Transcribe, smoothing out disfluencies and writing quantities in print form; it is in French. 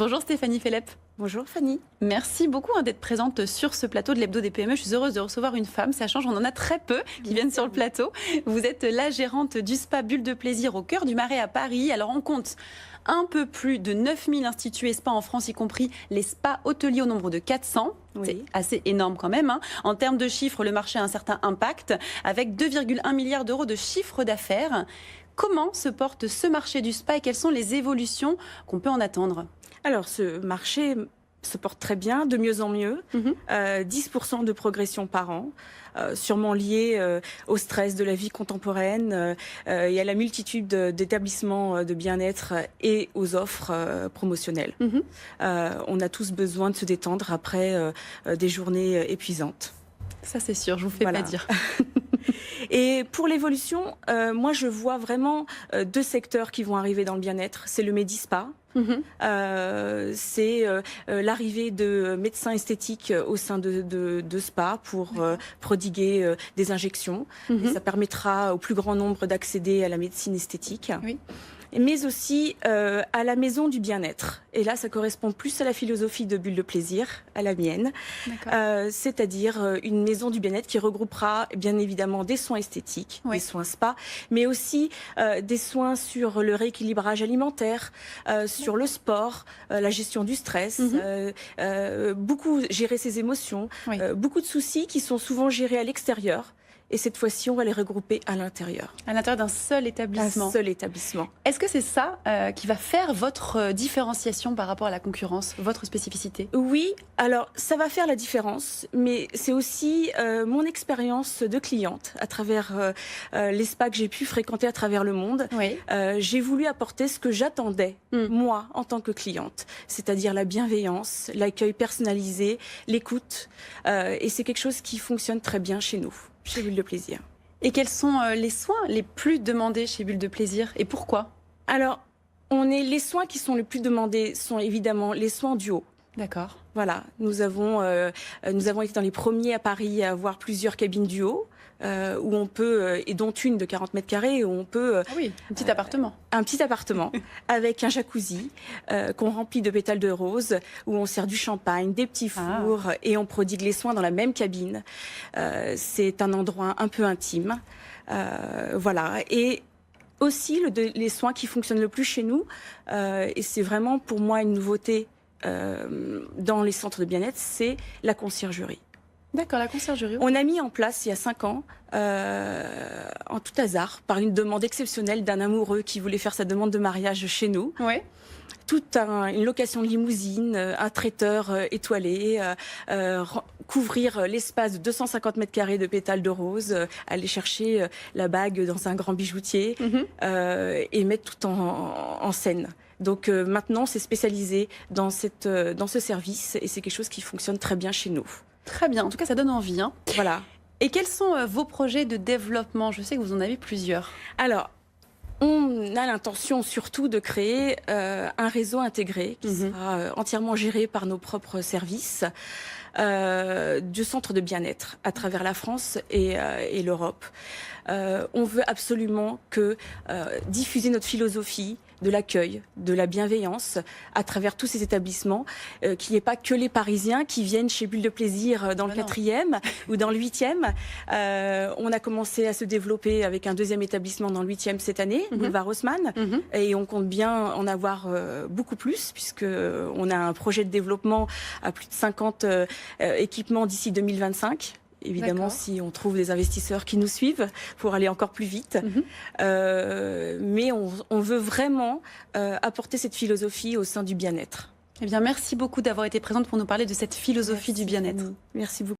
Bonjour Stéphanie Phélep. Bonjour Fanny. Merci beaucoup d'être présente sur ce plateau de l'Hebdo des PME. Je suis heureuse de recevoir une femme, ça change, on en a très peu qui viennent sur le plateau. Vous êtes la gérante du spa Bulle de Plaisir au cœur du Marais à Paris. Alors on compte un peu plus de 9000 instituts et spas en France, y compris les spas hôteliers au nombre de 400. Oui. C'est assez énorme quand même. En termes de chiffres, le marché a un certain impact avec 2,1 milliards d'euros de chiffre d'affaires. Comment se porte ce marché du spa et quelles sont les évolutions qu'on peut en attendre ? Alors, ce marché se porte très bien, de mieux en mieux. 10% de progression par an, sûrement lié au stress de la vie contemporaine et à la multitude d'établissements de bien-être et aux offres promotionnelles. On a tous besoin de se détendre après des journées épuisantes. Ça, c'est sûr, je vous fais pas dire. Et pour l'évolution, moi, je vois vraiment deux secteurs qui vont arriver dans le bien-être. C'est le Médispa. C'est l'arrivée de médecins esthétiques au sein de spa pour prodiguer des injections. Et ça permettra au plus grand nombre d'accéder à la médecine esthétique. Oui. Mais aussi à la maison du bien-être. Et là, ça correspond plus à la philosophie de Bulle de Plaisir, à la mienne. C'est-à-dire une maison du bien-être qui regroupera bien évidemment des soins esthétiques, des soins spa, mais aussi des soins sur le rééquilibrage alimentaire, sur le sport, la gestion du stress, beaucoup gérer ses émotions, beaucoup de soucis qui sont souvent gérés à l'extérieur. Et cette fois-ci, on va les regrouper à l'intérieur. À l'intérieur d'un seul établissement. Un seul établissement. Est-ce que c'est ça qui va faire votre différenciation par rapport à la concurrence, votre spécificité? Oui, alors ça va faire la différence, mais c'est aussi mon expérience de cliente à travers les spas que j'ai pu fréquenter à travers le monde. J'ai voulu apporter ce que j'attendais, moi, en tant que cliente, c'est-à-dire la bienveillance, l'accueil personnalisé, l'écoute. Et c'est quelque chose qui fonctionne très bien chez nous. Chez Bulle de Plaisir. Et quels sont les soins les plus demandés chez Bulle de Plaisir et pourquoi? Alors, les soins qui sont les plus demandés sont évidemment les soins du haut. D'accord. Voilà, nous avons été dans les premiers à Paris à avoir plusieurs cabines du haut. Où on peut, et dont une de 40 mètres carrés, où on peut... un petit appartement. Un petit appartement avec un jacuzzi qu'on remplit de pétales de rose, où on sert du champagne, des petits fours, et on prodigue les soins dans la même cabine. C'est un endroit un peu intime. Voilà. Et aussi, les soins qui fonctionnent le plus chez nous, et c'est vraiment pour moi une nouveauté dans les centres de bien-être, c'est la conciergerie. D'accord, la conciergerie. On a mis en place il y a 5 ans, en tout hasard, par une demande exceptionnelle d'un amoureux qui voulait faire sa demande de mariage chez nous. Toute une location de limousine, un traiteur étoilé, couvrir l'espace de 250 mètres carrés de pétales de rose, aller chercher la bague dans un grand bijoutier et mettre tout en scène. Donc maintenant, c'est spécialisé dans ce service et c'est quelque chose qui fonctionne très bien chez nous. Très bien, en tout cas ça donne envie. Voilà. Et quels sont vos projets de développement? Je sais que vous en avez plusieurs. Alors, on a l'intention surtout de créer un réseau intégré qui sera entièrement géré par nos propres services du centre de bien-être à travers la France et l'Europe. On veut absolument diffuser notre philosophie de l'accueil, de la bienveillance à travers tous ces établissements, qu'il n'y ait pas que les Parisiens qui viennent chez Bulle de Plaisir dans le 4e ou dans le 8e. On a commencé à se développer avec un 2e établissement dans le 8e cette année, Boulevard Haussmann, et on compte bien en avoir beaucoup plus, puisqu'on a un projet de développement à plus de 50 équipements d'ici 2025. Évidemment, si on trouve des investisseurs qui nous suivent pour aller encore plus vite. Mais on veut vraiment apporter cette philosophie au sein du bien-être. Eh bien, merci beaucoup d'avoir été présente pour nous parler de cette philosophie du bien-être. Merci beaucoup.